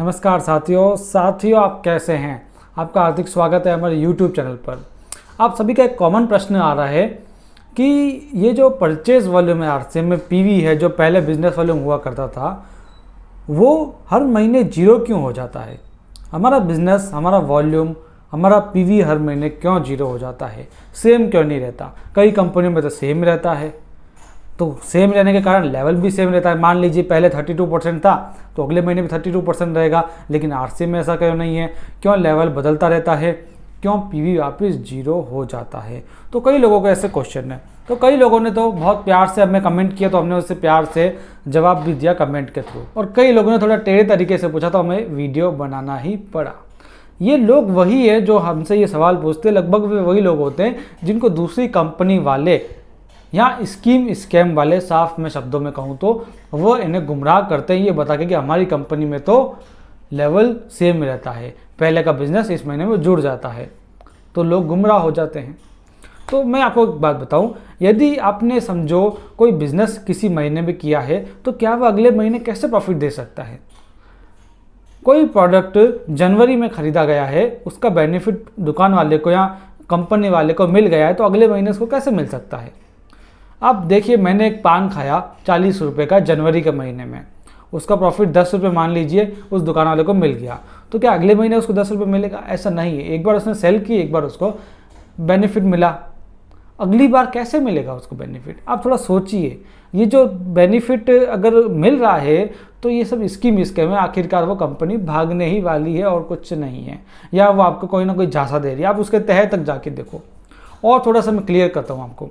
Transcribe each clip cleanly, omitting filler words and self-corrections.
नमस्कार साथियों आप कैसे हैं। आपका हार्दिक स्वागत है हमारे YouTube चैनल पर। आप सभी का एक कॉमन प्रश्न आ रहा है कि ये जो परचेज वॉल्यूम है आरसीएम में पीवी है, जो पहले बिजनेस वॉल्यूम हुआ करता था, वो हर महीने जीरो क्यों हो जाता है। हमारा बिजनेस, हमारा वॉल्यूम, हमारा पीवी हर महीने क्यों जीरो हो जाता है, सेम क्यों नहीं रहता। कई कंपनियों में तो सेम रहता है, तो सेम रहने के कारण लेवल भी सेम रहता है। मान लीजिए पहले 32% था तो अगले महीने भी 32% रहेगा, लेकिन आरसीएम में ऐसा क्यों नहीं है। क्यों लेवल बदलता रहता है, क्यों पीवी वापस जीरो हो जाता है। तो कई लोगों के ऐसे क्वेश्चन है, तो कई लोगों ने तो बहुत प्यार से हमें कमेंट किया, तो हमने उससे प्यार से जवाब भी दिया कमेंट के थ्रू। और कई लोगों ने थोड़ा टेढ़े तरीके से पूछा, तो हमें वीडियो बनाना ही पड़ा। ये लोग वही है जो हमसे ये सवाल पूछते हैं, लगभग वही लोग होते हैं जिनको दूसरी कंपनी वाले या स्कैम वाले, साफ में शब्दों में कहूँ तो वो इन्हें गुमराह करते हैं, ये बता के कि हमारी कंपनी में तो लेवल सेम रहता है, पहले का बिजनेस इस महीने में जुड़ जाता है, तो लोग गुमराह हो जाते हैं। तो मैं आपको एक बात बताऊं, यदि आपने समझो कोई बिजनेस किसी महीने में किया है, तो क्या वह अगले महीने कैसे प्रॉफिट दे सकता है। कोई प्रोडक्ट जनवरी में खरीदा गया है, उसका बेनिफिट दुकान वाले को या कंपनी वाले को मिल गया है, तो अगले महीने उसको कैसे मिल सकता है। अब देखिए, मैंने एक पान खाया 40 रुपये का जनवरी के महीने में, उसका प्रॉफिट 10 रुपये मान लीजिए उस दुकान वाले को मिल गया, तो क्या अगले महीने उसको 10 रुपये मिलेगा? ऐसा नहीं है। एक बार उसने सेल की, एक बार उसको बेनिफिट मिला, अगली बार कैसे मिलेगा उसको बेनिफिट। आप थोड़ा सोचिए, ये जो बेनिफिट अगर मिल रहा है तो ये सब स्कीम है, आखिरकार वो कंपनी भागने ही वाली है और कुछ नहीं है, या वो आपको कोई ना कोई झांसा दे रही है। आप उसके तह तक जाके देखो। और थोड़ा सा मैं क्लियर करता हूँ आपको।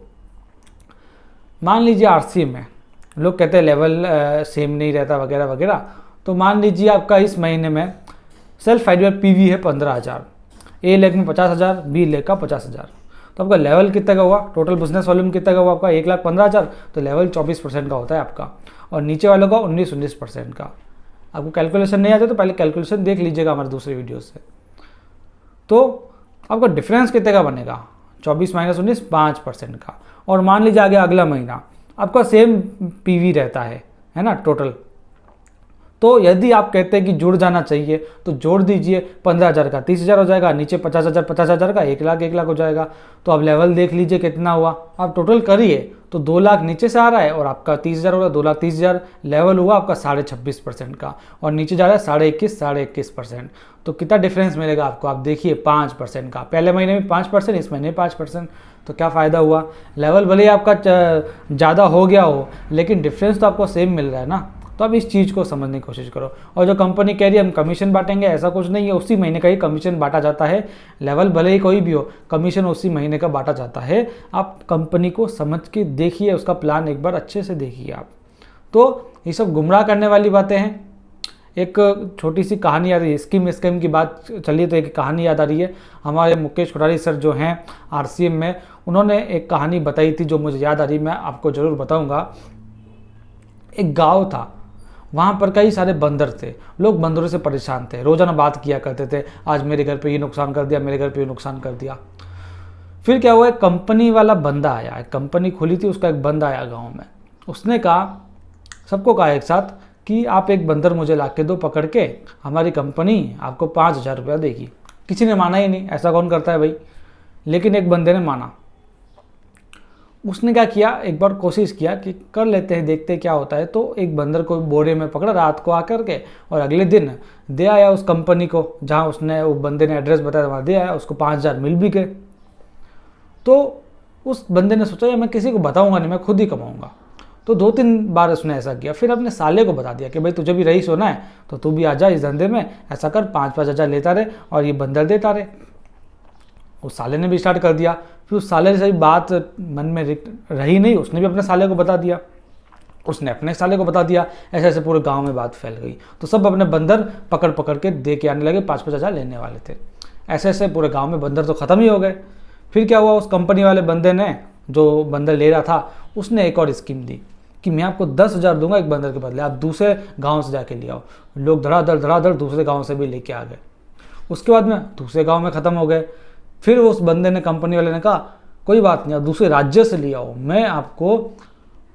मान लीजिए आरसीएम में लोग कहते हैं लेवल सेम नहीं रहता वगैरह वगैरह, तो मान लीजिए आपका इस महीने में सेल्फ फाइबर पीवी है 15,000, ए लेग में 50,000, बी लेग का 50,000, तो आपका लेवल कितना का हुआ, टोटल बिजनेस वॉल्यूम कितना का हुआ आपका 1,15,000, तो लेवल 24% का होता है आपका, और नीचे वालों का 19% का। आपको कैलकुलेशन नहीं आता तो पहले कैलकुलेशन देख लीजिएगा हमारे दूसरे वीडियो से। तो आपका डिफरेंस कितने का बनेगा, 24 - 19 5% का। और मान लीजिए आगे अगला महीना आपका सेम पीवी रहता है ना टोटल, तो यदि आप कहते हैं कि जुड़ जाना चाहिए तो जोड़ दीजिए, 15,000 का 30,000 हो जाएगा, नीचे 50,000 50,000 का 1,00,000 हो जाएगा। तो अब लेवल देख लीजिए कितना हुआ, आप टोटल करिए तो 2 लाख नीचे से आ रहा है और आपका 30,000 होगा, 2,30,000 लेवल हुआ आपका 26.5% का, और नीचे जा रहा है 21.5%। तो कितना डिफरेंस मिलेगा आपको, आप देखिए 5% का। पहले महीने में 5%, इस महीने 5%, तो क्या फ़ायदा हुआ। लेवल भले ही आपका ज़्यादा हो गया हो, लेकिन डिफरेंस तो आपको सेम मिल रहा है ना। तो अब इस चीज़ को समझने की कोशिश करो। और जो कंपनी कह रही है हम कमीशन बांटेंगे, ऐसा कुछ नहीं है। उसी महीने का ही कमीशन बांटा जाता है, लेवल भले ही कोई भी हो, कमीशन उसी महीने का बांटा जाता है। आप कंपनी को समझ के देखिए, उसका प्लान एक बार अच्छे से देखिए आप। तो ये सब गुमराह करने वाली बातें हैं। एक छोटी सी कहानी याद है, स्कीम की बात चलिए तो एक कहानी याद आ रही है। हमारे मुकेश कोठारी सर जो हैं आरसीएम में, उन्होंने एक कहानी बताई थी जो मुझे याद आ रही, मैं आपको ज़रूर बताऊँगा। एक गाँव था, वहाँ पर कई सारे बंदर थे, लोग बंदरों से परेशान थे, रोज़ाना बात किया करते थे, आज मेरे घर पे ये नुकसान कर दिया, मेरे घर पे ये नुकसान कर दिया। फिर क्या हुआ, एक कंपनी वाला बंदा आया, एक कंपनी खुली थी, उसका एक बंदा आया गांव में। उसने कहा, सबको कहा एक साथ कि आप एक बंदर मुझे ला के दो पकड़ के, हमारी कंपनी आपको 5,000 रुपया देगी। किसी ने माना ही नहीं, ऐसा कौन करता है भाई, लेकिन एक बंदे ने माना। उसने क्या किया, एक बार कोशिश किया कि कर लेते हैं, देखते क्या होता है। तो एक बंदर को बोरे में पकड़ा रात को आकर के, और अगले दिन दे आया उस कंपनी को, जहाँ उसने वो बंदे ने एड्रेस बताया वहाँ दे आया, उसको 5,000 मिल भी गए। तो उस बंदे ने सोचा मैं किसी को बताऊंगा नहीं, मैं खुद ही कमाऊंगा। तो 2-3 बार उसने ऐसा किया। फिर अपने साले को बता दिया कि भाई तुझे भी रईस होना है तो तू भी आ जा इस धंधे में, ऐसा कर 5-5 हज़ार लेता रहे और ये बंदर देता रहे। उस साले ने भी स्टार्ट कर दिया। फिर उस साले से बात मन में रही नहीं, उसने भी अपने साले को बता दिया, उसने अपने साले को बता दिया, ऐसे ऐसे पूरे गांव में बात फैल गई। तो सब अपने बंदर पकड़ पकड़ के दे के आने लगे, 5-5 हज़ार लेने वाले थे। ऐसे ऐसे पूरे गांव में बंदर तो ख़त्म ही हो गए। फिर क्या हुआ, उस कंपनी वाले बंदे ने, जो बंदर ले रहा था, उसने एक और स्कीम दी कि मैं आपको 10,000 दूंगा एक बंदर के बदले, आप दूसरे गाँव से जाके ले आओ। लोग धड़ाधड़ दूसरे गाँव से भी लेके आ गए। उसके बाद में दूसरे गाँव में ख़त्म हो गए। फिर उस बंदे ने, कंपनी वाले ने कहा कोई बात नहीं, आप दूसरे राज्य से ले आओ, मैं आपको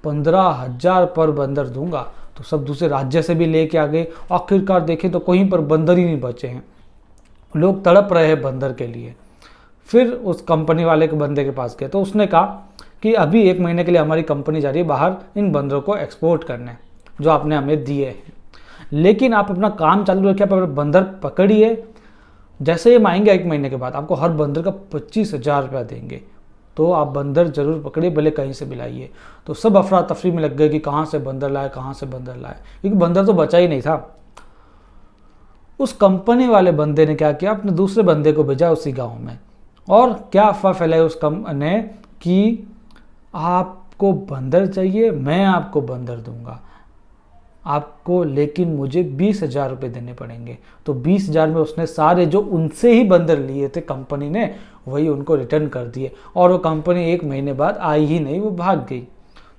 15,000 पर बंदर दूंगा। तो सब दूसरे राज्य से भी लेके आ गए। आखिरकार देखें तो कहीं पर बंदर ही नहीं बचे हैं, लोग तड़प रहे हैं बंदर के लिए। फिर उस कंपनी वाले के बंदे के पास गए तो उसने कहा कि अभी 1 महीने के लिए हमारी कंपनी जा रही है बाहर इन बंदरों को एक्सपोर्ट करने जो आपने हमें दिए हैं, लेकिन आप अपना काम चालू रखिए, आप बंदर पकड़िए। जैसे ही हम आएंगे 1 महीने के बाद आपको हर बंदर का 25,000 रुपया देंगे, तो आप बंदर जरूर पकड़िए, भले कहीं से भी लाइए। तो सब अफरा तफरी में लग गए कि कहाँ से बंदर लाए, कहाँ से बंदर लाए, क्योंकि बंदर तो बचा ही नहीं था। उस कंपनी वाले बंदे ने क्या किया, अपने दूसरे बंदे को भेजा उसी गांव में, और क्या अफवाह फैलाई उस कंपनी ने कि आपको बंदर चाहिए, मैं आपको बंदर दूंगा आपको, लेकिन मुझे 20,000 रुपये देने पड़ेंगे। तो 20,000 में उसने सारे जो उनसे ही बंदर लिए थे कंपनी ने वही उनको रिटर्न कर दिए, और वो कंपनी 1 महीने बाद आई ही नहीं, वो भाग गई।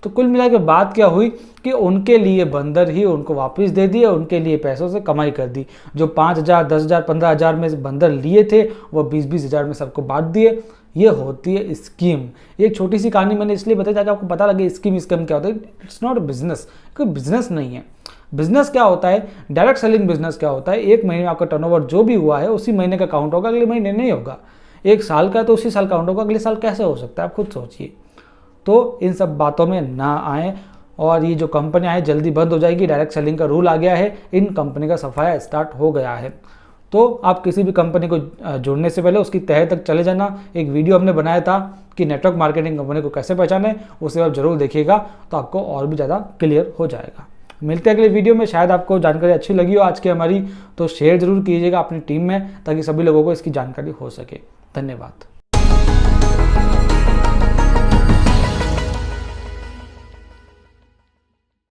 तो कुल मिला के बात क्या हुई कि उनके लिए बंदर ही उनको वापस दे दिए, उनके लिए पैसों से कमाई कर दी। जो 5,000, 10,000, 15,000 में बंदर लिए थे वो 20,000 में सबको बांट दिए। ये होती है स्कीम। एक छोटी सी कहानी मैंने इसलिए बताई ताकि आपको पता लगे स्कीम क्या होता है। इट्स नॉट अ बिजनेस, कोई बिजनेस नहीं है। बिजनेस क्या होता है, डायरेक्ट सेलिंग बिजनेस क्या होता है, 1 महीने में आपका टर्नओवर जो भी हुआ है उसी महीने का काउंट होगा, अगले महीने नहीं होगा। 1 साल का तो उसी साल काउंट होगा, अगले साल कैसे हो सकता है, आप खुद सोचिए। तो इन सब बातों में ना आए, और ये जो कंपनियां हैं जल्दी बंद हो जाएगी। डायरेक्ट सेलिंग का रूल आ गया है, इन कंपनी का सफाया स्टार्ट हो गया है। तो आप किसी भी कंपनी को जोड़ने से पहले उसकी तह तक चले जाना। एक वीडियो हमने बनाया था कि नेटवर्क मार्केटिंग कंपनी को कैसे पहचाने, उसे आप जरूर देखिएगा, तो आपको और भी ज़्यादा क्लियर हो जाएगा। मिलते हैं अगले वीडियो में। शायद आपको जानकारी अच्छी लगी हो आज की हमारी, तो शेयर जरूर कीजिएगा अपनी टीम में ताकि सभी लोगों को इसकी जानकारी हो सके। धन्यवाद।